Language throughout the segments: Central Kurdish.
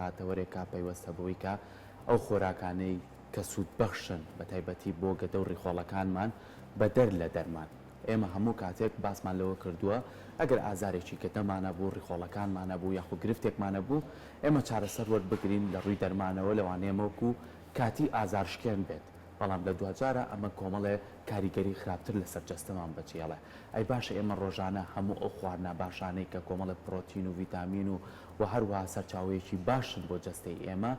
هاتەوەرێکا پەیوەستە بەوەی کە ئەو خۆراکانەی کە سوود بەخشن بە تایبەتی بۆ گەدە و ڕیخۆڵەکانمان بە دەر لە دەرمان ئێمە هەموو کاتێک باسمان لەوە کردووە ئەگەر ئازارێکی گەدەمانە بوو ڕیخۆڵەکانمانە بوو یاخود گرفتێکمانە بوو ئێمە چارەسەر وەربگرین لە ڕووی دەرمانەوە لەوانەیەمەوەکو کاتی ئازارشکێن بێت بەڵام لە دوجارە ئەمە کۆمەڵێ کاریگەری خراپتر لەسەر جەستەمان بچێڵێ ئەی باشە ئێمە ڕۆژانە هەموو ئەو خواردنا باشانەی کە کۆمەڵە پرۆتین و ڤیتامین و هەروەها سەرچاوەیەکی باشن بۆ جەستەی ئێمە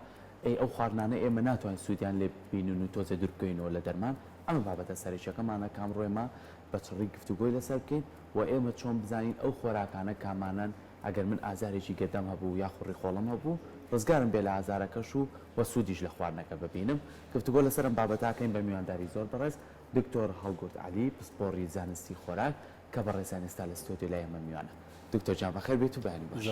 ئەو خواردانە ئێمە ناتوانین سوودیان لێ بینون و تۆزە دووربکەینەوە لە دەرمان ئەمە بابەتە سەرچەکەمانە کامڕۆێمە بە چڕی گفتوگۆی لەسەر بکەین و ئێمە چۆن بزانین ئەو خۆراکانە کامانن ئەگەر من ئازارێکی گەدەم هەبوو یا خوڕی خۆڵم هەبوو ڕزگارم بێ لە ئازارەکەش و وە سوودیش لە خواردنەکە ببینم گفتوگۆ لەسەرم بابەتاکەین بە میوانداری زۆر بەڕێز دکتۆر هەڵگورد عەلی پسپۆڕی زانستی خۆراک کە بەڕێزان ئێستا لە ستۆدیۆ لای ئێمە میوانە دکتۆر جان بەخێر بێت و بەیانی باش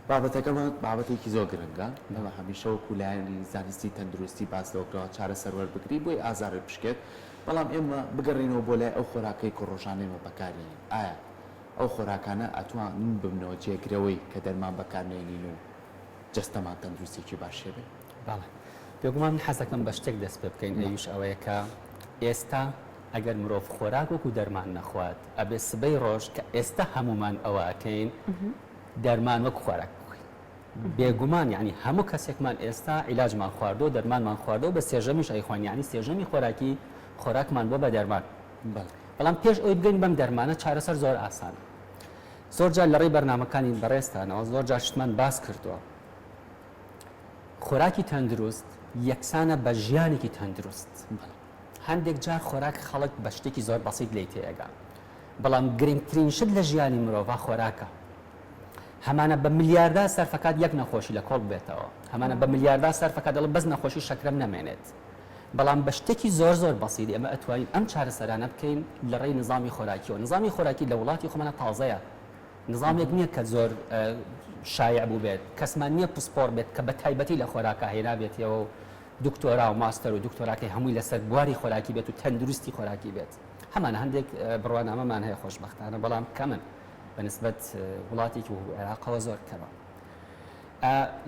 بابەتەکەمە بابەتێکی زۆر گرنگە لەمە هەمیشە وەکو لایەنی زانستی تەندروستی باس لەوەکەوە چارەسەر وەربگری بۆی ئازار بشکێت بەڵام ئێمە بگەڕینەوە بۆ لای ئەو خۆراکەی کە ڕۆژانەیەمە بەکارێنین ئایا ئەو خۆراکانە ئەتوانن ببنەوە جێگرەوەی کە دەرمان بەکارمێنین و جەستەمان تەندروستێکی باشێ بێت باڵێ بێگومان حەزەکەم بە شتێک دەست پێ بکەین ئەویش ئەوەیە کە ئێستا ئەگەر مرۆڤ خۆراک وەکو دەرمان نەخوات ئەبێ سبەی ڕۆژ کە ئێستا هەمومان ئەوە ئەکەین دەرمان وەک خۆراک بخۆین بێگومان یعنی هەموو کەسێکمان ئێستا عیلاجمان خواردۆ دەرمانمان خواردۆ بە سێژەمیش ئەیخوان یعنی سێژەمی خۆراکی خۆراکمان بۆ بە دەرمان بەڵام پێش ئەوی بگەین بەم دەرمانە چارەسەر زۆر ئاسانە زۆر جار لە ڕێی بەرنامەکانی بەڕێستانەوە زۆر جار شتمان باس کردووە خۆراکی تەندروست یەکسانە بە ژیانێکی تەندروست هەندێک جار خۆراک خەڵک بە شتێکی زۆر بەسیط لێی تێگا بەڵام گرنگترین شت لە ژیانی مرۆڤ خۆراکە هەمانە بە ملیاردە سەرفەکات یەک نەخۆشی لە کۆڵ بێتەوە هەمانە بە ملیاردە سەرفەکات دەڵ بەس نەخۆشی شەکرەم نەمێنێت بەڵام بە شتێکی زۆر زۆر بەسیط ئێمە ئەتوانین ئەم چارەسەرانە بکەین لە ڕێی نظامی خۆراکیەوە نظامی خۆراکی لە وڵاتی خۆمانە تازەیە نظامێک نییە کە زۆر شایع بوو بێت کەسمان نییە پسپۆر بێت کە بە تایبەتی لە خۆراکە هێنا بێتەوە و دکتۆرا و ماستەر و دکتۆراکەی هەمووی لەسەر بواری خۆراکی بێت و تەندروستی خۆراکی بێت هەمان هەندێک بڕوانامەمان هەیە خۆشبەختانە بەڵام کەمن بەنسبەت وڵاتێکی و عێراقەوە زۆر کەمە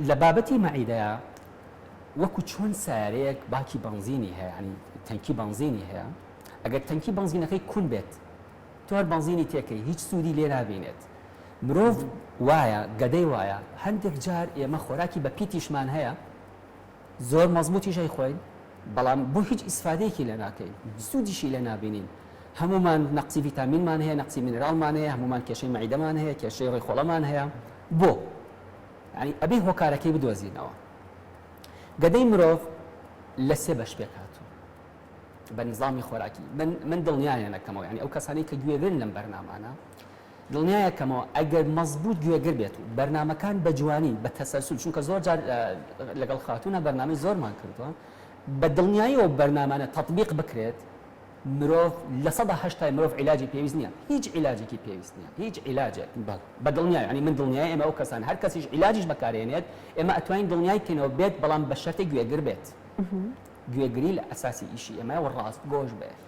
لە بابەتی مەعیدەیە وەکو چۆن سیارەیەک باکی بنزینی هەیە ینی تەنکی بنزینی هەیە ئەگەر تەنکی بنزینەکەی کون بێت تۆ هەر بنزینی تێکەی هیچ سوودی لێ نابینێت مرۆڤ وایە گەدەی وایە هەندێک جار ئێمە خۆراکی بە پیتیشمان هەیە زۆر مەزبوطیشەی خۆین بەڵام بۆ هیچ ئیسفادەیەکی لە ناکەین سوودیشی لێ نابینین هەمومان نەقسی ڤیتامینمان هەیە نەقسی مینرالمان هەیە هەمومان کێشەی مەعیدەمان هەیە کێشەی ڕێخۆڵەمان هەیە بۆ ینی ئەبێ هۆکارەکەی بدۆزینەوە گەدەی مرۆڤ لە سێ بەش پێک هاتوو بە نظامی خۆراکی من دڵنیایە نەکەمەوە ینی ئەو کەسانی کە گوێگرن لەم بەرنامانە دڵنیایەکەمەوە ئەگەر مەزبوط گوێگر بێت و بەرنامەکان بە جوانی بە تەسەلسل چونکە زۆر جار لەگەڵ خاتونە بەرنامەی زۆرمان کردووە بە دڵنیاییەوە بەرنامانە تەطبیق بکرێت مرۆڤ لە 180 مرۆڤ عیلاجی پێویست نییە هیچ عیلاجێکی پێویست نییە هیچ عیلاجێک بە دڵنیای ینی من دڵنیای ئێمە ئەو کەسان هەر کەسیش عیلاجیش بەکارێنێت ئێمە ئەتوانین دڵنیای بکەینەوە بێت بەڵام بە شەرتێک گوێگر بێت گوێگری لە ئەساسی ئیشی ئێمە و ڕاست گۆش بێت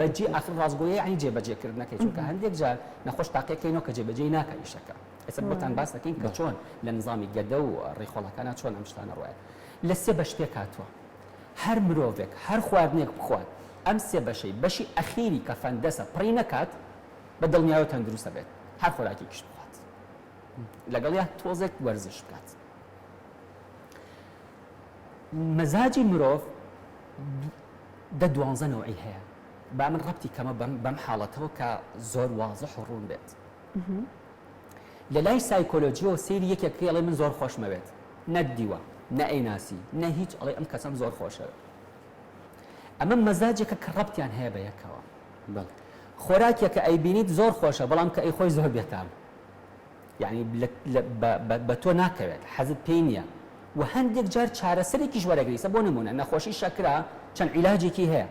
بەجێ ئاخر ڕازگۆیی ینی جێبەجێکردنەکەی چونکە هەندێک جار نەخۆش تاقیەکەینەوە کە جێبەجێی ناکە ئیشەکە ئێستا بۆتان باس دەکەین کە چۆن لە نظامی گەدە و ڕێخۆڵەکانە چۆن ئەم شتانە ڕوایە لە سێ بەش پێک هاتووە هەر مرۆڤێک هەر خواردنێک بخوات ئەم سێ بەشەی بەشی ئەخیری کە فەندەسە پڕی نەکات بە دڵنیاوە تەندروستە بێت هەر خۆراکی کشت بخوات لەگەڵ یا تۆزێک وەرزش بکات مەزاجی مرۆڤ دە 12 نەوعی هەیە با من ڕەبتی کەمە بەم حاڵەتەوە کە زۆر وازح و ڕوون بێت لە لای سایکۆلۆجیەوە سەیری یەکێکڵێ من زۆر خۆشمەوێت نەدیوە نە ئەیناسی نە هیچ ئەڵێ ئەم کەسەم زۆر خۆشە ئەمە مەزاجێکە کە ڕەبتیان هەیە بە یەکەوە خۆراکێکە ئەیبینیت زۆر خۆشە بەڵام کە ئەی خۆی زۆر بێتام یعنی بە تۆ ناکەوێت حەزت پێی نییە و هەندێک جار چارەسەرێکیش وەرەگریسە بۆ نمونە نەخۆشی شەکرا چەند عیلاجێکی هەیە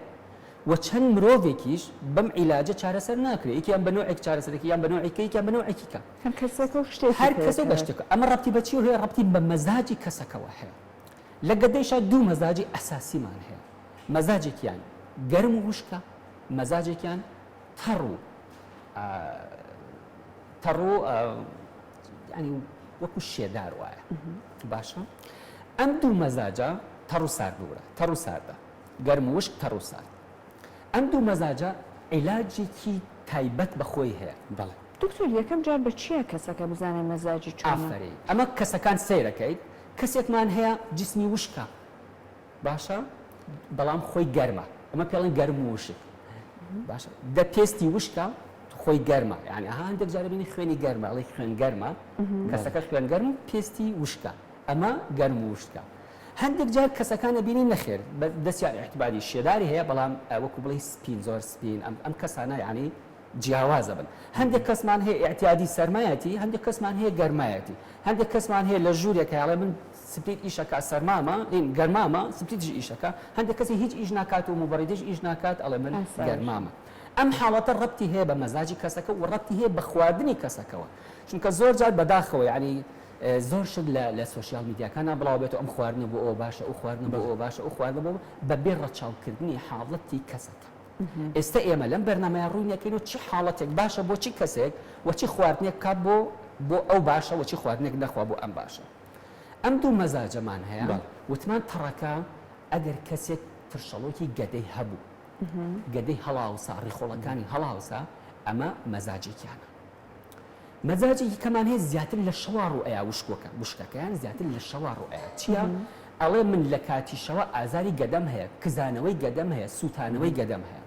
و چەند مرۆڤێکیش بەم عیلاجە چارەسەر ناکرێت یەکیان بە نوعێک چارەسەرێکی یان بە نوعێکی یەکیان بە نوعێکی کە هەر کەسێک بە شتێک ئەمە ڕەبتی بە چی هەیە ڕەبتی بە مەزاجی کەسەکەوە هەیە لە گەدەیشە دوو مەزاجی ئەساسیمان هەیە مەزاجێکیان گەرم و وشکە مەزاجێکیان تەڕ و ینی وەکو شێدار وایە باشە ئەم دوو مەزاجە تەڕ و سارد بوورە تەڕ و ساردە گەرم و وشک تەڕ و سارد ئەم دوو مەزاجە عیلاجێکی تایبەت بەخۆی هەیە بەڵێ دکتۆر یەکەم جار بە چییە کەسەکە بزانێت مەزاجی چۆنە؟ ئافرین ئەمە کەسەکان سیرەکەیت کەسێکمان هەیە جسمی وشکە باشە بەڵام خۆی گەرمە ئەمە پێڵێن گەرم و وشک باشە دە پێستی وشکە خۆی گەرمە یعنی هەندێک جارە بینی خوێنی گەرمە ئەڵێ خوێن گەرمە کەسەکە خوێن گەرم و پێستی وشکە ئەمە گەرم و وشکە هەندێک جار کەسەکانە بینی نەخێر دەستیان احتیباری شێداری هەیە بەڵام وەکو بڵێ سپین زۆر سپین ئەم کەسانە یعنی جیاوازە بن هەندێک کەسمان هەیە احتیادی سەرمایەتی هەندێک کەسمان هەیە گەرمایەتی هەندێک کەسمان هەیە لە ژوورێکە یاڵێ من سپریت ئیشەکە سەرمامە گەرمامە سپریتژی ئیشەکە هەندێک کەسی هیچ ئیش ناکات و مبەڕیدش ئیش ناکات ئەڵێ من گەرمامە ئەم حاڵەتە ڕەبتی هەیە بە مەزاجی کەسەکە و ڕەبتی هەیە بە خواردنی کەسەکەەوە چونکە زۆر جار بەداخەوە یعنی زۆر شت لە سوۆسیال میدیاکانە بڵاو بێتەوە ئەم خواردنە بۆ ئەو باشە ئەو خواردنە بۆ ئەو باشە ئەو خواردنە بۆ بەبێ ڕەچاوکردنی حاڵەتی کەسەکە ئێستا ئێمە لەم بەرنامەیە ڕوونیەکەین و چی حاڵەتێک باشە بۆ چی کەسێک وەچی خواردنێک کات بۆ ئەو باشە وەچی خواردنێک نەخوا بۆ ئەم باشە ئەم دوو مەزاجەمان هەیە وتمان تەڕەکە ئەگەر کەسێک ترشەڵۆکی گەدەی هەبوو گەدەی هەڵاوسا ڕیخۆڵەکانی هەڵاوسا ئەمە مەزاجێکیانە مەزاجێکی کەمان هەیە زیاتر لە شەوا ڕوئەیە وشکەکەیان زیاتر لە شەوا ڕوئەیە چییە؟ ئەڵێ من لە کاتی شەوە ئازاری گەدەم هەیە کزانەوەی گەدەم هەیە سووتانەوەی گەدەم هەیە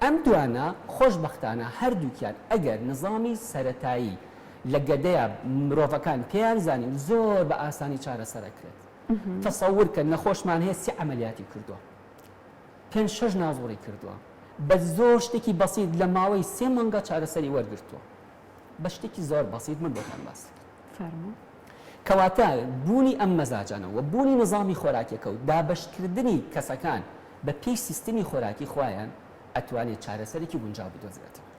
ئەم دوانە خۆشبەختانە هەردووکیان ئەگەر نظامی سەرەتایی لە گەدەیە مرۆڤەکان پێیان زانین زۆر بە ئاسانی چارەسەرەکرێت تەسەوور کە نەخۆشمان هەیە 3 عەمەلیاتی کردووە 5-6 ناوزۆڕی کردووە بە زۆر شتێکی بەسیط لە ماوەی 3 مانگە چارەسەری وەرگرتووە بە شتێکی زۆر بەسیط من بۆتان باس کەواتە بوونی ئەم مەزاجانەوە بوونی نظامی خۆراکیەکە و دابەشکردنی کەسەکان بە پێی سیستمی خۆراکی خۆیان ئەتوانێت چارەسەرێکی گونجاو بدۆزرێتەوە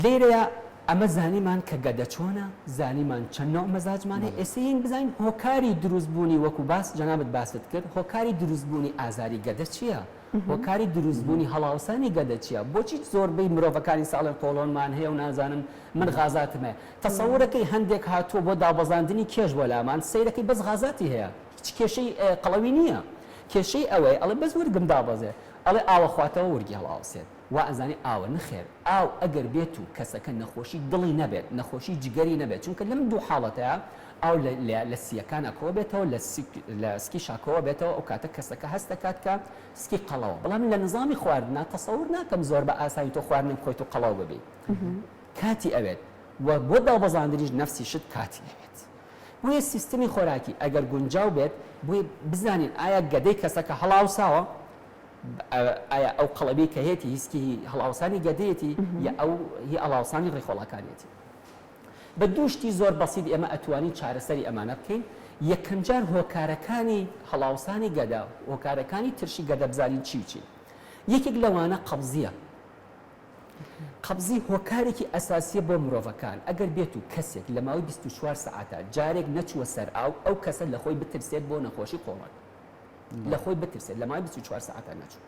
لێرەیە ئەمە زانیمان کە گەدە چۆنە زانیمان چەند نوع مەزاجمانێ ئێستا بزانین هۆکاری دروستبوونی وەکو باس جەنابەت باست کرد هۆکاری دروستبوونی ئازاری گەدە چییە؟ هۆکاری دروستبوونی هەڵاوسانی گەدە چییە؟ بۆچی زۆربەی مرۆڤەکانی ساڵێن قۆڵۆنمان هەیە و نازانم من غازاتم هەیە تەسەوورەکەی هەندێک هاتووە بۆ دابەزاندنی کێش بۆ لامان سەیرەکەی بەس غازاتی هەیە هیچ کێشەی قەڵەوی نییە کێشەی ئەوەی ئەڵێ بەس وەرگم دابەزێ ئەڵێ ئاوە خواتەوە وەرگی هەڵاوسێت وا ئەزانی ئاوە نخێر ئاو ئەگەر بێت و کەسەکە نەخۆشی دڵی نەبێت نەخۆشی جگەری نەبێت چونکە لەم دوو حاڵەتەیە ئاو لە سیەکانە کۆ بێتەوە لە سکی شاکەوە بێتەوە ئەو کاتە کەسەکە هەست دەکات کە سکی قەڵەوە بەڵام لە نظامی خواردنا تەسەوور ناکەم زۆر بە ئاسایی تۆ خواردنی بخۆیت و قەڵەو ببێت کاتی ئەوێت و بۆ دابەزاندنیش نەفسی شت کاتی ئەوێت بۆیە سیستمی خۆراکی ئەگەر گونجاو بێت بۆیە بزانین ئایا گەدەی کەسەکە هەڵاوساوە ئایا ئەو قەڵەبی کە هێتی هیچکی هەڵاوسانی گەدەیەتی یا ئەو هی هەڵاوسانی ڕێخۆڵەکانێتی بە دووشتی زۆر بەسیط ئێمە ئەتوانی چارەسەری ئەمانە بکەین یەکەم جار هۆکارەکانی هەڵاوسانی گەدا هۆکارەکانی ترشی گەدە بزانین چی یەکێک لەوانە قەبزیە قەبزی هۆکارێکی ئەساسیە بۆ مرۆڤەکان ئەگەر بێت و کەسێک لە ماوەی 24 سەعاتە جارێک نەچووە سەر ئەو کەسە لە خۆی بترسێت بۆ نەخۆشی قۆڵەن لە خۆی بترسێت لە ماوەی 24 سەعاتە نەچوو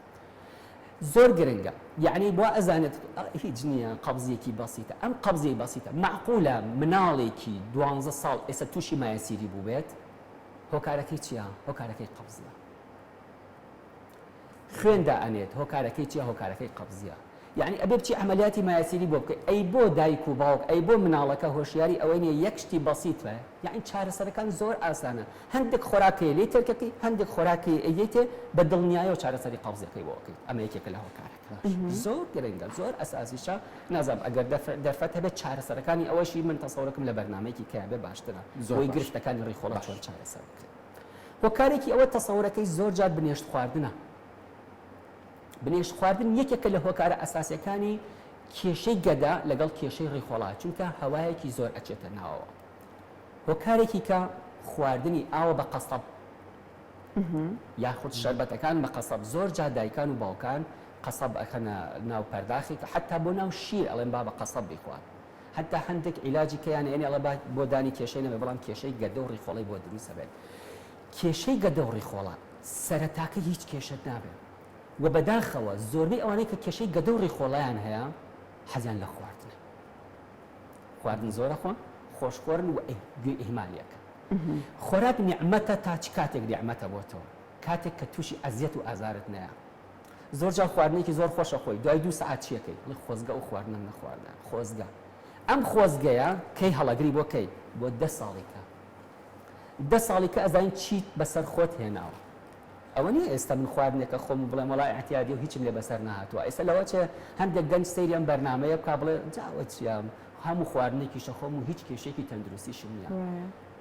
زۆر گرنگە یعنی بۆ ئەزانێت هیچ نییە قەبزیەکی بەسیتە ئەم قەبزی بەسیتە معقولە مناڵێکی 12 ساڵ ئێستا تووشی مایەسیری بوو بێت هۆکارەکەی چییە؟ هۆکارەکەی قەبزیە خوێندا ئەنێت هۆکارەکەی چییە؟ هۆکارەکەی قەبزیە یعنی ئەبێ بچی عملیاتی مایەسیری بۆ بکەیت ئەی بۆ دایک و باوک ئەی بۆ مناڵەکە هۆشیاری ئەوەی نیە یەک شتی بەسیتە یعنی چارەسەرەکان زۆر ئاسانە هەندێک خۆراکی لێ ترکەکەی هەندێک خۆراکی ئەیێتێ بە دڵنیایە و چارەسەری قەبزەکەی بۆ بکەیت ئەمە یەکێکە لە هۆکارەکە زۆر گرنگە زۆر ئەساسیشە نازانم ئەگەر دەرفەت هەبێت چارەسەرەکانی ئەوەشی من تەسەورەکەم لە بەرنامەیەکی کەیابێ باشترە زۆی گرفتەکانی ڕێخۆڵە چۆن چارەسەر بکرێت هۆکارێکی ئەوە تەسەورەکەی زۆر جار بنێشت خواردنە بنێشت خواردن یەکێکە لە هۆکارە ئەساسیەکانی کێشەی گەدا لەگەڵ کێشەی ڕێخۆڵات چونکە هەوایەکی زۆر ئەچێتە ناوەوە هۆکارێکی کە خواردنی ئاوە بە قەسەب یاخود شەربەتەکان بە قەسەب زۆر جا دایکان و باوکان قەسەب ئەخەنە ناو پەرداخی کە حتا بۆ ناو شیر ئەڵێن با بە قەسەب بیخوات حتا هەندێک عیلاجی کەیان ئێنێ ئەڵێ بۆ دانی کێشەی نەبێ بەڵام کێشەی گەدە و ڕێخۆڵی بۆ دروستە بێت کێشەی گەدە و ڕێخۆڵە سەرەتاکە هیچ کێشەت نابێت و بەداخەوە زۆربەی ئەوانەی کە کێشەی گەدە و ڕێخۆڵیان هەیە حەزیان لە خواردنە خواردن زۆرە خۆن خۆشخۆرن و ئیهمالیەکە خۆراک نیعممەتە تا چ کاتێک نیعممەتە بۆ تۆ کاتێک کە تووشی ئەزیەت و ئازارت نەیە زۆر جار خواردنێکی زۆر خۆشە خۆی دوای 2 سعات چیەکەی خۆزگە و خواردنم نەخواردن خۆزگە ئەم خۆزگەیە کەی هەڵەگری بۆ کەی بۆ 10 ساڵێکە 10 ساڵی کە ئەزانین چیت بەسەر خۆت هێناوە ئەوە نیە ئێستا من خواردنێکە خۆم بڵێم وڵای احتیادی و هیچم لێ بەسەر نهاتووە ئێستا لەوە چێ هەندێک گەنج سەیریان بەرنامەیە بکا بڵێ جاوە چیام هەموو خواردنێکیشە خۆم و هیچ کێشێکی تەندروستیشم نییە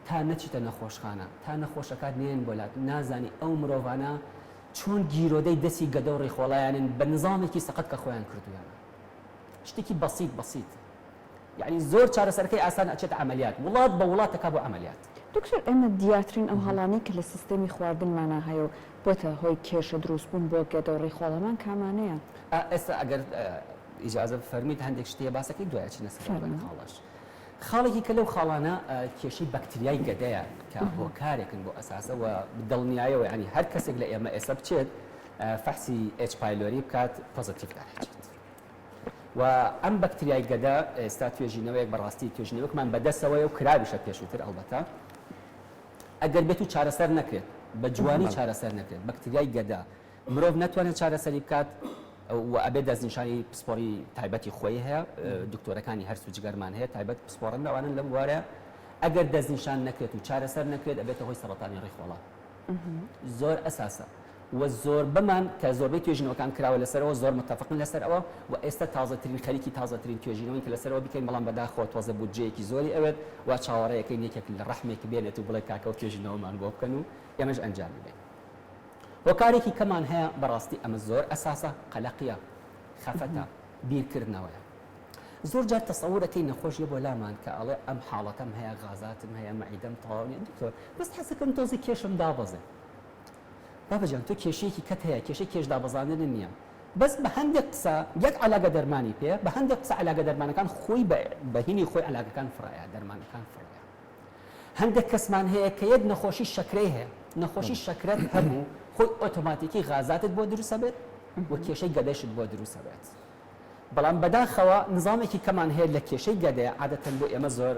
تا نەچیتە نەخۆشخانە تا نەخۆشەکات نێن بۆلات نازانی ئەو مرۆڤانە چۆن گیرۆدەی دەستی گەدە و ڕێخۆڵایانن بە نظامێکی سەقەت کە خۆیان کردویانە شتێکی بەسیط یعنی زۆر چارەسەرەکەی ئاسان ئەچێت عملیات وڵات بە وڵاتەکە بۆ عملیات دکتۆر ئێمە دیاترین ئەو هەڵانەی کە لە سیستەمی خواردنمانە هەیە و بۆتە هۆی کێشە دروستبوون بۆ گەدە و ڕێخۆڵەمان کامانەیە ئێستا ئەگەر ئیجازە فەرمیت هەندێک شتێ باسەکەی دوایچینە سەر خاڵش خاڵێکی کە لەو خاڵانە کێشەی بەکتریای گەدەیە کە هۆکارێکن بۆ ئەساسەوە دڵنیایەوە ینی هەر کەسێک لە ئێمە ئێستا بچێت فەحسی H پایلۆری بکات پۆزیتیڤ دەرەچێت و ئەم بەکتریای گەدە ئێستا توێژینەوەیەک بەڕاستی توێژینەوەکمان بەدەستەوەی و کراویشە پێشووتر ئەڵبەتە ئەگەر بێت و چارەسەر نەکرێت بە جوانی چارەسەر نەکرێت بەکتریای گەدە مرۆڤ ناتوانێت چارەسەری بکات و ئەبێ دەستنیشانی پسپۆری تایبەتی خۆی هەیە دکتۆرەکانی هەرسو جگەرمان هەیە تایبەت پسپۆرن لەوانن لەم وارە ئەگەر دەستنیشان نەکرێت و چارەسەر نەکرێت ئەبێتە هۆی سەرەتانی ڕێخۆڵە زۆر ئەساسە و زۆر بمان کە زۆربەی توێژینەوەکان کراوە لەسەرەوە زۆر متفقن لەسەرەوە و ئێستا تازەترین خەریکی تازەترین توێژینەوەی کە لەسەرەوە بکەین بەڵام بەداخۆ تۆزە بودجەیەکی زۆری ئەوێت و چاوەڕێیەکەی یەکێک لە ڕەحمێکی بێنێت و بڵێ کاکە و توێژینەوەمان بۆ بکەن و ئێمەش ئەنجام بدەین هۆکارێکی کەمان هەیە بەڕاستی ئەمە زۆر ئەساسە قەلەقیە خەفەتە بیرکردنەوەیە زۆر جار تەسەوورەکەی نەخۆشیە بۆ لامان کە ئەڵێ ئەم حاڵەتەم هەیە غازاتم هەیە مەعیدەم تەواو نییە دکتۆر بەس حەزەکەم تۆزی کێشم دابەزێ بابەجان تۆ کێشەیەکی کەت هەیە کێشەی کێش دابەزاندن نییە بەس بە هەندێک قسە یەک عەلاقە دەرمانی پێ بە هەندێک قسە عەلاقە دەرمانەکان خۆی بەهینی خۆی عەلاقەکان فڕایە دەرمانەکان فڕایە هەندێک کەسمان هەیە کە یەک نەخۆشی شەکرەی هەیە نەخۆشی شەکرەت هەبوو خۆی ئۆتۆماتیکی غازاتت بۆ دروستە بێت و کێشەی گەدەشت بۆ دروستە بێت بەڵام بەداخەوە نظامێکی کەمان هەیە لە کێشەی گەدەیە عادەتەن بۆ ئێمە زۆر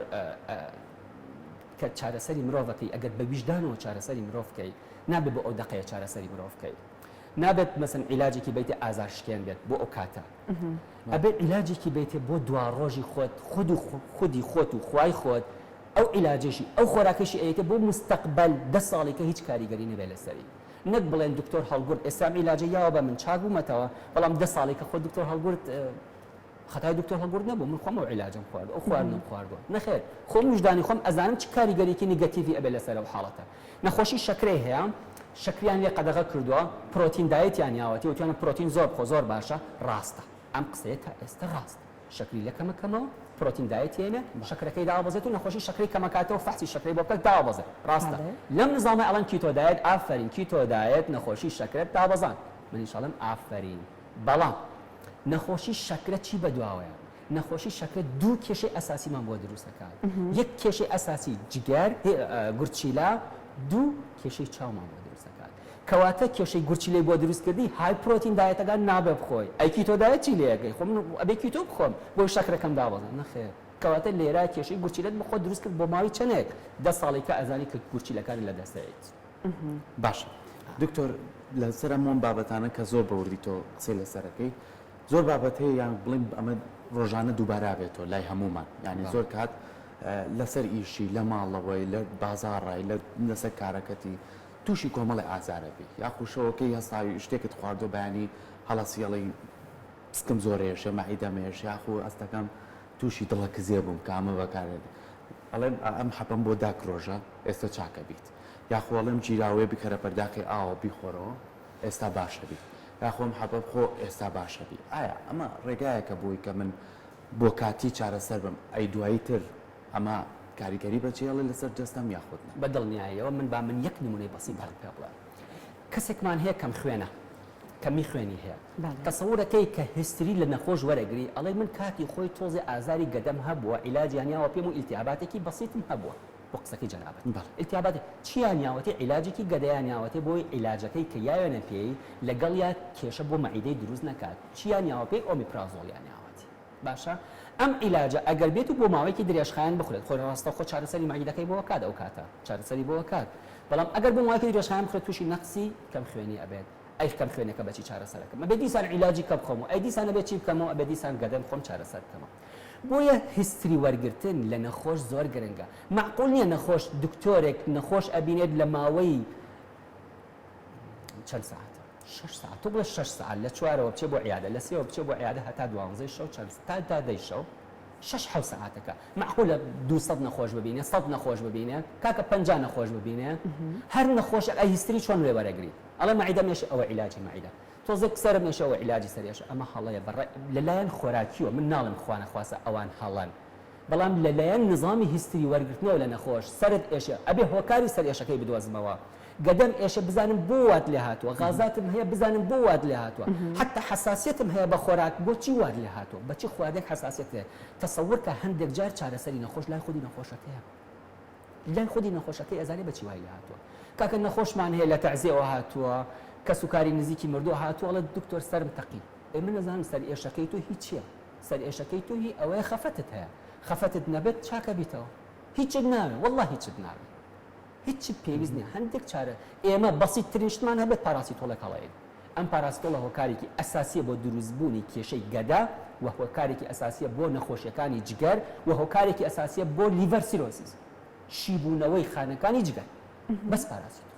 کە چارەسەری مرۆڤەکەی ئەگەر بە ویژدانەوە چارەسەری مرۆڤکەی نابێت بۆ ئەو دقەیە چارەسەری مرۆڤکەی نابێت مەسەن عیلاجێکی بیتێ ئازار شکێن بێت بۆ ئەو کاتە ئەبێت عیلاجێکی بیتێ بۆ دوا ڕۆژی خۆت خودی خۆت و خوای خۆت ئەو عیلاجێشی ئەو خۆراکەشی ئەیتە بۆ مستەقبەل 10 ساڵێکە هیچ کاریگەری نەبێت لەسەری نەک بڵێن دکتۆر هەڵگورد ئێستا عیلاجە یاوە بە من چاک بوومەتەوە بەڵام 10 ساڵێکە خۆ دکتۆر هەڵگورد خەتای دکتۆر هەڵگورد نەبوو من خۆم ئەو عیلاجم خوارد ئەو خواردنم خواردووە نەخێر خۆم وجدانی خۆم ئەزانم چ کاریگەریکی نیگەتیڤی ئەبێ لەسەر ئەو حاڵەتە نەخۆشی شەکرەی هەیە شەکریان لێ قەدەغە کردووە پرۆتین دایەتیان یاوەتی وتیانە پرۆتین زۆر بخۆ زۆر باشە ڕاستە ئەم قسەیە تا ئێستا ڕاست شەکری لە کەمەکەمەوە پرۆتین دایەتیێنێ شەکرەکەی دابەزێت و نەخۆشی شەکری کەمەکاتەوە فەحسی شەکری بۆ بکات دابەزێت ڕاستە لەم نظامە ئەڵەن کیتۆ دایەت ئافرین کیتۆ دایەت نەخۆشی شەکرەت دابەزان من ئینشاڵڵا ئافرین بەڵام نەخۆشی شەکرە چی بەدواوەیە نەخۆشی شەکرە دوو کێشەی ئەساسیمان بۆ دروستەکات یەک کێشەی ئەساسی جگەر گورچیلا دوو کێشەی چاومان بۆ دروستەکات کەواتە کێشەی گورچیلەی بۆ دروستکردی های پرۆتین دایەتەکان نابێ بخۆی ئەی کیتۆ دایەت چی لێەکەی خۆ ئەبێ کیتۆ بخۆم بۆی شەکرەکەم دابەزم نەخێر کەواتە لێرە کێشەی گورچیلەت بخۆ دروست کرد بۆ ماوەی چەندێک 10 ساڵێکە ئەزانی کە گورچیلەکانی لە دەستەیت باشە دکتۆر لەسەر ئەمۆم بابەتانە کە زۆر بەوردی تۆ قسەی لەسەرەکەی زۆر بابەت هەیە یان بڵین ئەمە ڕۆژانە دووبارە بێتەوە لای هەمومان یعنی زۆر کات لەسەر ئیشی لە ماڵەوەی لە بازاڕای لەسەر کارەکەتی تووشی کۆمەڵی ئازارە بی یاخوشەوەکەی هەستاوی شتێکت خواردۆ بەیانی هەڵەسیەڵی پسکم زۆرێشە مەعیدەمێش یاخو ئەستەکەم تووشی دڵەکە زێ بووم کە ئەمە بەکارێت ئەڵێم ئەم حەپەم بۆ داکرۆژە ئێستا چاکە بیت یاخۆڵم جیراوێ بکەرە پەرداقی ئاوە بیخۆرەوە ئێستا باشە بیت یاخۆم حەپە بخۆ ئێستا باشە بی ئایا ئەمە ڕێگایەکە بووی کە من بۆ کاتی چارەسەر بم ئەی دوایی تر ئەمە کاریگەری بەچێڵی لەسەر دەستم یاخودن بە دڵنیاییەوە من یەک نمونەی بەسیط هەڵ پێ بڵێ کەسێکمان هەیە کەم خوێنە کەمی خوێنی هەیە تەسەوورەکەی کە هیستری لە نەخۆش وەرەگری ئەڵێ من کاتی خۆی تۆزی ئازاری گەدەم هەبووە عیلاجیانیاوە پێم و ئیلتیاباتێکی بەسیتم هەبووە بۆ قسەکەی جەنابەت ئیلتیاباتی چیانیاوەتی عیلاجێکی گەدەیانیاوەتی بۆی عیلاجەکەی کە یاوێنە پێی لەگەڵ یا کێشە بۆ مەعیدەی دروست نەکات چیانیاوە پێی ئۆمیپرازۆڵیانیاوەتی باشە ئەم عیلاجە ئەگەر بێت و بۆ ماوەیەکی درێژخایەن بخورێت خۆی ڕاستە خۆ چارەسەری مەعیدەکەی بۆ کات ئەو کاتە چارەسەری بۆ کات بەڵام ئەگەر بۆ ماوەیەکی درێژخایەن بخورێت تووشی نەقسی کەم خوێنی ئەبێت ئەی کەم خوێنەکە بەچی چارەسەرەکەم مەبێ دیسان عیلاجی کە بخۆم و ئەی دیسانە بێت چی بکەمەوە ئەبێ دیسان گەدەم خۆم چارەسەر بکەمەوە بۆیە هیستری وەرگرتن لە نەخۆش زۆر گرنگە معقول نییە نەخۆش دکتۆرێک نەخۆش ئەبینێت لە ماوەی چەند ساعتە 6 ساعت تو بڵێ 6 ساعت لە چوارەوە بچێ بۆ عیادە لە سێەوە بچێ بۆ عیادە هەتا 12 شەو چەند تا دەی شەو 6 ساعتەکە معقولە 200 نەخۆش ببینێ 100 نەخۆش ببینێ کاکە 50 نەخۆش ببینێ هەر نەخۆش ئەی هیستری چۆن لێ وەرەگریت ئەڵێ مەعیدە مێش ئەوە عیلاجی مەعیدە تۆزێک سەرم مێش ئەوە عیلاجی سەریەش ئەمە هەڵەیە لەلایەن خۆراکیوە من ناڵم خوانە خواسە ئەوان هەڵەن بەڵام لەلایەن نظامی هیستری وەرگرتنەوە لە نەخۆش سرت ئێشە ئەبێ هۆکاری سەر ئێشەکەی بدۆزمەوە گەدەم ئێشە بزانم بۆ وات لێ هاتووە غازاتم هەیە بزانم بۆ وات لێ هاتووە حتا حساسیتم هەیە بە خۆراک بۆچی وات لێ هاتووە بەچی خواردێک حساسیت هەیە تەسەوور کە هەندێک جار چارەسەری نەخۆش لای خودی نەخۆشەکەیە لای خودی نەخۆشەکەی ئەزانێ بەچی وای لێ هاتووە کاکە نەخۆشمان هەیە لە تەعزیەوە هاتووە کە سوکاری نزیکی مردووە هاتووە ئەڵێ دکتۆر سەرم تەقی من نەزانم سەر ئێشەکەی تۆ هیچ چییە سەر ئێشەکەی تۆ هی ئەوەیە خەفەتت هەیە خەفەتت نەبێت چاکە بیتەوە هیچت ناوێ والله هیچت ناوێ هیچ پێویست نییە هەندێک چارە ئێمە بەسیتترین شتمان هەبێت پاراسیتۆڵێک هەڵەیەن ئەم پاراسیتۆڵە هۆکارێکی ئەساسیە بۆ دروستبوونی کێشەی گەدا و هۆکارێکی ئەساسیە بۆ نەخۆشیەکانی جگەر و هۆکارێکی ئەساسیە بۆ لیڤەر سیرۆسیس شیبوونەوەی خانەکانی جگەر بەس پاراسیتۆڵ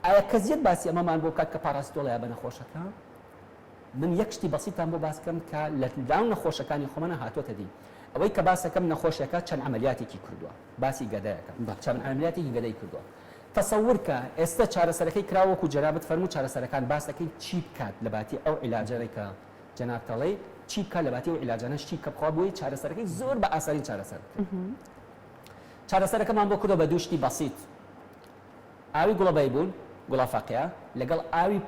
ئایا کەزیەت باسی ئەمەمان بۆ کات کە پاراسیتۆڵەیە بە نەخۆشەکە من یەک شتی بەسیتان بۆ باسکەم کە لە داو نەخۆشەکانی خۆمانە هاتوۆتە دی ئەوەی کە باسەکەم نەخۆشیەکە چەند عملیاتێکی کردووە باسی گەدایەکە چەند عملیاتێکی گەدای کردووە تەسەور کە ئێستا چارەسەرەکەی کراوەکو جەرابەت فەرموو چارەسەرەکان باسەکەی چی بکات لە باتی ئەو عیلاجەی کە جەناب دەڵێ چی بکات لە باتی ئەو عیلاجانەش چی کە بخوا بووی چارەسەرەکەی زۆر بە ئاسانی چارەسەر چارەسەرەکەمان بۆ کردەوە بە دوو شتی بەسیت ئاوی گوڵە بەیبوون گوڵە فەقیە لەگەڵ ئاوی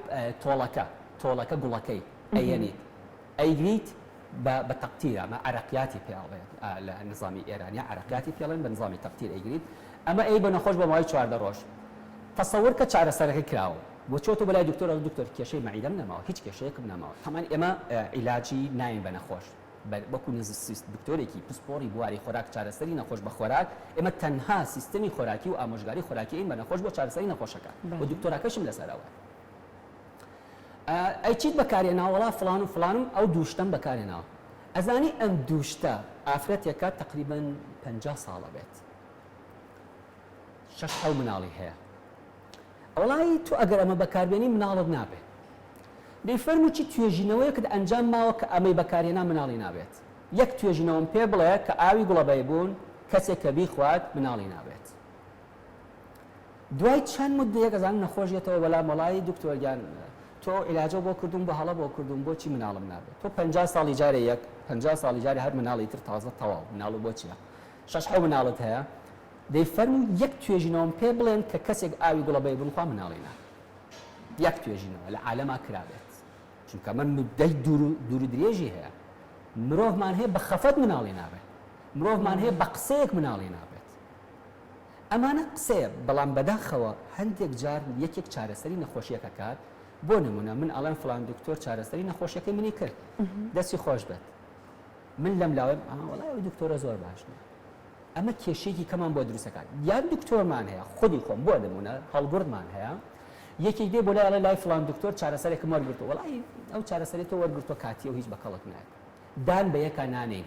تۆڵەکە گوڵەکەی ئەیەنیت ئەیگریت بە تەقتیر ئەمە عرەقیاتی پێڵێت لە نظامی ئێرانیا عرەقیاتی پێڵێن بە نظامی تەقتیر ئەیگریت ئەمە ئەی بە نەخۆش بە ماوەی 14 ڕۆژ تەسەوور کە چارەسەرەکەی کراوە بۆ چۆتە بەلای دکتۆر دکتۆر کێشەی مەعیدەم نەماوە هیچ کێشەیەکم نەماوە هەمان ئێمە عیلاجی ناین بە نەخۆش وەکو دکتۆرێکی پسپۆری بواری خۆراک چارەسەری نەخۆش بە خۆراک ئێمە تەنها سیستەمی خۆراکی و ئامۆژگاری خۆراکی این بە نەخۆش بۆ چارەسەری نەخۆشەکە بۆ دکتۆراکەشم لەسەرەوە ئەیچیت بەکارێناوە وڵا فلان و فلانم ئەو دووشتم بەکارێناوە ئەزانی ئەم دووشتە ئافرەتێکە تقریبا 50 ساڵە بێت 6 مناڵی هەیە وڵی تو ئەگەر ئەمە بەکاربێنی مناڵت نابێت دەیفەرموچی توێژینەوەیەکت ئەنجام ماوە کە ئەمەی بەکارێنا مناڵی نابێت یەک توێژینەوەم پێ بڵێ کە ئاوی گوڵەبەی بوون کەسێک کە بیخوات مناڵی نابێت دوای چەند مدەیەک ئەزانم نەخۆشیێتەوە بەلام وەڵی دکتۆرگیان تۆ عیلاجە بۆ کردوم بە هەڵە بۆ کردوم بۆچی مناڵم نابێت تۆ 50 ساڵی جارێ یەک 50 ساڵی جارێ هەر مناڵی تر تازە تەواو مناڵ بۆ چییە 6 مناڵت هەیە دەیفەرموو یەک توێژینەوەم پێ بڵێن کە کەسێک ئاوی گوڵەبەی بوون خوا مناڵی نابێت یەک توێژینەوە لە عالەما کرابێت چونکە من مدەی دوور و درێژی هەیە مرۆڤمان هەیە بە خەفەت مناڵی نابێت مرۆڤمان هەیە بە قسەیەک مناڵی نابێت ئەمانە قسەیە بەڵام بەداخەوە هەندێک جار یەکێک چارەسەری نەخۆشیەکە کات بۆ نمونە من ئەڵێن فلان دکتۆر چارەسەری نەخۆشیەکەی منی کرد دەستی خۆش بێت من لەم لاوێم وەڵای ئەو دکتۆرە زۆر باش نیە ئەمە کێشەیەکی کەمان بۆ دروستەکان یان دکتۆرمان هەیە خودی خۆم بۆ نمونە هەڵبوردمان هەیە یەکێک دێ بۆ لای لای فلان دکتۆر چارەسەرێکم وەرگرتەوە وەڵای ئەو چارەسەری تۆ وەرگرتۆ کاتی و هیچ بەکەڵک نایێت دان بە یەکە نانین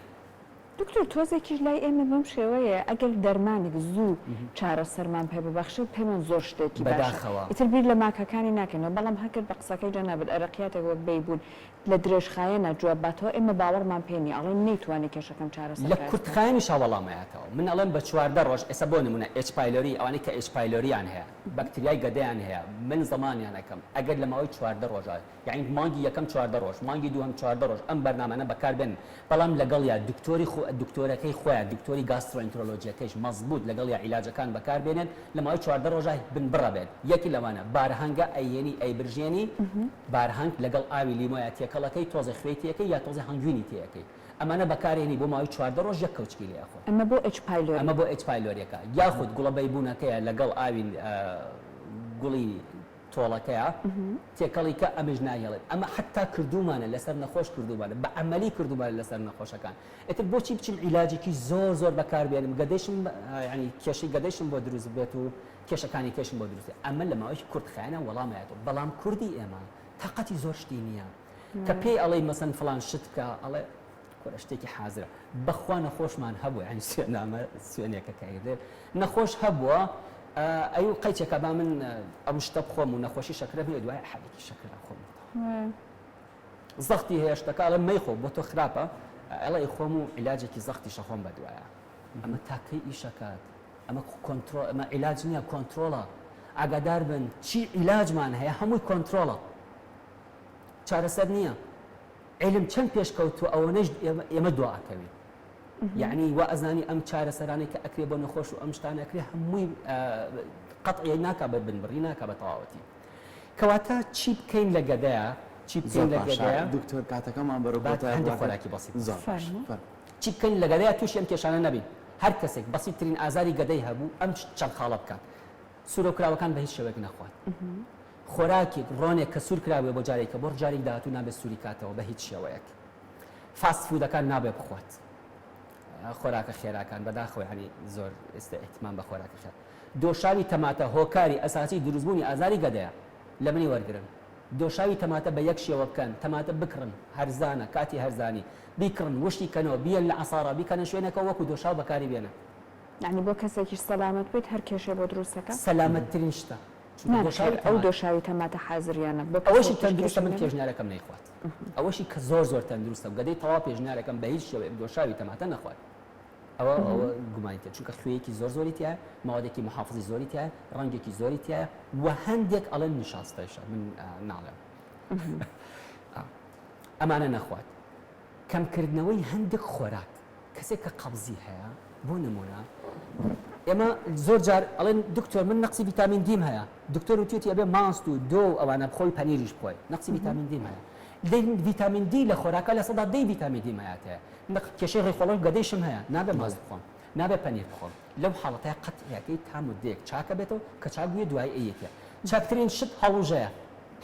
دکتۆر تۆزێکیش لای ئێمە بەم شێوەیە ئەگەر دەرمانێک زوو چارەسەرمان پێ ببەخشێت پێمان زۆر شتێکی بەداخەوە ئیتر بیر لە ماکەکانی ناکەنەوە بەڵام هەکرد بە قسەکەی جەنابەت ئەرەقیاتێک وەک بەیبوون لە درێژخایە نەجواباتەوە ئێمە باوەڕمان پێ نییە ئەڵێن نەیتوانێت کێشەکەم چارەسەر لە کورتخایەنیش وەڵامەیەتەوە من ئەڵێم بە 14 ڕۆژ ئێستا بۆ نمونە ئێچ پایلۆری ئەوانەی کە ئێچ پایلۆریان هەیە بەکتریای گەدەیان هەیە من زمانیانەکەم ئەگەر لە ماوەی 14 ڕۆژات یعنی مانگی یەکەم 14 ڕۆژ مانگی دووەم 14 ڕۆژ ئەم بەرنامانە بەکاربێن بەڵام لەگەڵ یا دکتۆرەکەی خۆیان دکتۆری گاسترۆئنترۆلۆجیەکەیش مەزبوط لەگەڵ یا عیلاجەکان بەکاربێنن لە ماوەی 14 ڕۆژای بن بڕەبێت یەکی لەوانە بارهەنگە ئەیێنی ئەیبرژێنی بارهەنگ لەگەڵ ئاوی لیمۆیە تێکەڵەکەی تۆزە خوێتیەکەی یا تۆزە هەنگوینی تێەکەی ئەمانە بەکارێنی بۆ ماوەی 14 ڕۆژ یەک کەوچکی لێخۆ ئەمە بۆ ئەچ پایلۆری ئەمە بۆ ئەچ پایلۆریەکە یاخود گوڵەبەی بوونەکەیە لەگەڵ ئاوی گوڵی تۆڵەکەیە تێکەڵی کە ئەمەش نایەڵێت ئەمە حتا کردومانە لەسەر نەخۆش کردومانە بە عملی کردومان لەسەر نەخۆشەکان ئێتر بۆچی بچین عیلاجێکی زۆر بەکاربێنم گەدەیشم ینی کێشەی گەدەیشم بۆ دروست بێت و کێشەکانی کێشم بۆ دروست ئەمە لە ماوەی کورتخایەنە وەڵامایەوە بەڵام کوردی ئێمە تاقەتی زۆر شتی نییە کە پێی ئەڵێ مەسەن فلان شت کە ئەڵێ کۆرە شتێکی حازرە بەخوا نەخۆشمان هەبوو ینی سوێنامە سوێنێکە کەیدێ نەخۆش هەبووە ئەو قەیچێکە با من ئەم شتە بخۆم و نەخۆشی شەکرە بێ دوای حەلێکی شەکرە خۆم زەختی هەیە شتەکە ئەڵێ مەیخۆ بۆ تۆ خراپە ئەڵێ خۆم و عیلاجێکی زەختی شەخۆم بە دوایە ئەمە تاکەی ئیشەکات ئەمە کۆنترۆل ئەمە عیلاج نییە کۆنترۆڵە ئاگادار بن چی عیلاجمان هەیە هەمووی کۆنترۆڵە چارەسەر نییە علم چەند پێشکەوتووە ئەوەنەش ئێمە دواکەوێت یعنی وا ئەزانی ئەم چارەسەرانەی کە ئەکرێ بۆ نەخۆش و ئەم شتانە ئەکرێ هەمووی قەتعی ناکا بە بنبڕی ناکا بە تەواوەتی کەواتە چی بکەین لە گەدەیە چی بکەین لە گەدەیە دکتۆر کاتەکەمان بەرەبەتە خۆراکی بەسیط چی بکەین لە گەدەیە تووشی ئەم کێشانە نەبین هەر کەسێک بەسیطترین ئازاری گەدەی هەبوو ئەم چەند خاڵە بکات سوورە و کراوەکان بە هیچ شێوەیەک نەخوات خۆراکی ڕۆنێک کە سوور کراوێ بۆ جارێکە بۆ جارێک داهاتوو نابێت سووری کاتەوە بە هیچ شێوەیەک فاست فودەکان نابێت بخوات خۆراکە خێراکان بەداخەوە ینی زۆر ئێستا احتیمام بە خۆراکە خێر دۆشاوی تەماتە هۆکاری ئەساسی دروستبوونی ئازاری گەدەیە لە منی وەرگرن دۆشاوی تەماتە بە یەک شێوە بکەن تەماتە بکڕن هەرزانە کاتی هەرزانی بیکڕن وشتی کەنەوە بیەن لە عەسارە بیکەنە شوێنەکە وەکو دۆشاو بەکاری بێنە یعنی بۆ کەسێکیش سەلامەت بێت هەر کێشێ بۆ دروستەکە سەلامەتترین شتە ئەو دۆشاوی تەماتە حازریانە بۆ ئەوەشی تەندروستە من پێشنیارەکەم نەیخوات ئەوەشی کە زۆر تەندروستە گەدەی تەواو پێشنیارەکەم بە هیچ شێوەیەک دۆشاوی تەماتە نەخوات ئەوە گومانی تێ چونکە خوێیەکی زۆری تایە ماوەدێکی محافظی زۆری تایە ڕەنگێکی زۆری تایە و هەندێک ئەڵێن نیشاستەیشە من ناڵێم ئەمانە نەخوات کەمکردنەوەی هەندێک خۆراک کەسێک کە قەبزی هەیە بۆ نمونە ئێمە زۆر جار ئەڵێن دکتۆر من نەقسی ڤیتامین دیم هەیە دکتۆر وتێتی ئەبێ ماست و دۆ و ئەوانە بخۆی پەنیریش بخۆی نەقسی ڤیتامین دیم هەیە ڤیتامین دی لە خۆراکە لە سەدا دەی ڤیتامین دیم هەیە کێشەی ڕێخۆڵەوە گەدەیشم هەیە نابێ ماست بخۆم نابێ پەنیر بخۆم لەو حاڵەتەیە قەت یاکەی تام و دێک چاکە بێتەوە کە چاکبووە دوای ئەیەکە چاکترین شت هەڵوژەیە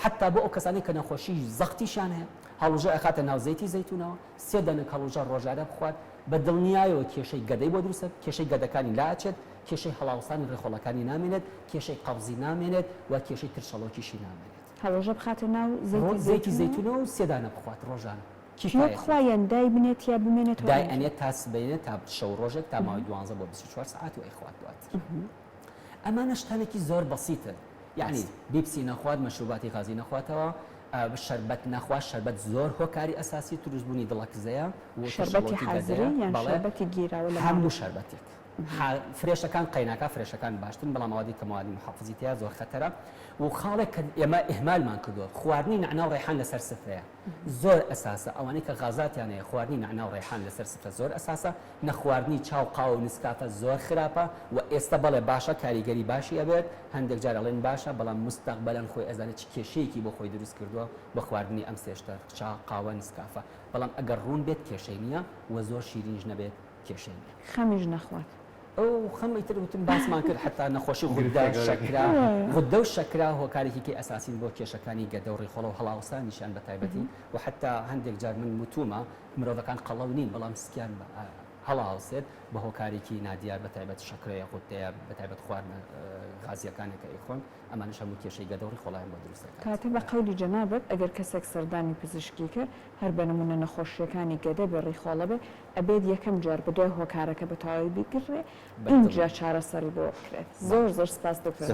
حتا بۆ ئەو کەسانی کە نەخۆشی زەختیشان هەیە هەڵوژە ئەخاتە ناو زەیتی زەیتونەوە سێ دەنگ هەڵوژە ڕۆژانە بخوات بە دڵنیایەوە کێشەی گەدەی بۆ دروستە کێشەی گەدەکانی لاچێت کێشەی هەڵاوسانی ڕێخۆڵەکانی نامێنێت کێشەی قەبزی نامێنێت و کێشەی ترشەڵۆکیشی نامێنێت هەڵوژە بخاتە ناو زەیتی زەیتونەوە و سێ دانە بخوات ڕۆژانە خۆیان دای بنێت یا بمێنێت دای ئەنێت تا سبەینێت تا شەو ڕۆژێک تا ماوەی 12 بۆ 24 ساعت و ئەیخوات دواتر ئەمانە شتانێکی زۆر بەسیتن یعنی بیپسی نەخوات مەشروباتی غازی نەخواتەوە شربەت نەخوا شربەت زۆر هۆکاری ئەساسی دروستبوونی دڵەکزەیە شربەتی حازری یان شربەتی گیراوە لە هەموو شربەتێک فرێشەکان قەیناکە فرێشەکان باشترن بەڵام ئەوادی کە موادی محافظی تەیە زۆر خەتەرە و خاڵێک کە ئێمە ئیهمالمان کردووە خواردنی نەعناو ڕێحان لەسەر سفرەیە زۆر ئەساسە ئەوانەی کە غازاتیان هەیە خواردنی نەعناو ڕێحان لەسەر سفرە زۆر ئەساسە نەخواردنی چاو قاو و نسکافە زۆر خراپە و ئێستا بەڵێ باشە کاریگەری باشی ئەبێت هەندێک جار ئەڵێن باشە بەڵام مستەقبەلەن خۆی ئەزانێت چ کێشەیەکی بۆ خۆی دروست کردووە بە خواردنی ئەم سێشتە چاو قاوە نسکافە بەڵام ئەگەر ڕوون بێت کێشەی نییە و زۆر شیرینش نەبێت کێشەی نییە خەمیش نەخوات ئەو خەمی تر وتم باسمان کرد حتا نەخۆشی غودە شەکرا غودە و شەکرا هۆکارێکی ئەساسین بۆ کێشەکانی گەدە و ڕێخۆڵە و هەڵاوسانیشان بە تایبەتی و حتا هەندێک جار من وتومە مرۆڤەکان قەڵەو نین بەڵام سکیان هەڵاوسێت بە هۆکارێکی نادیار بە تایبەت شەکرەیە غودەیە بە تایبەت خواردنە غازیەکانێکە ئەیخۆن ئەمانش هەموو کێشەی گەدە و ڕێخۆڵیان بۆ دروستەکە کاتێ بە قەولی جەنابەت ئەگەر کەسێک سەردانی پزیشکی کرد هەر بە نمونە نەخۆشیەکانی گەدە بە ڕێخۆڵە بێ ئەبێت یەکەم جار بەدوای هۆکارەکە بە تەواوی بیگرێ اینجا چارەسەری بۆ بکرێت زۆر سپاس دکتۆر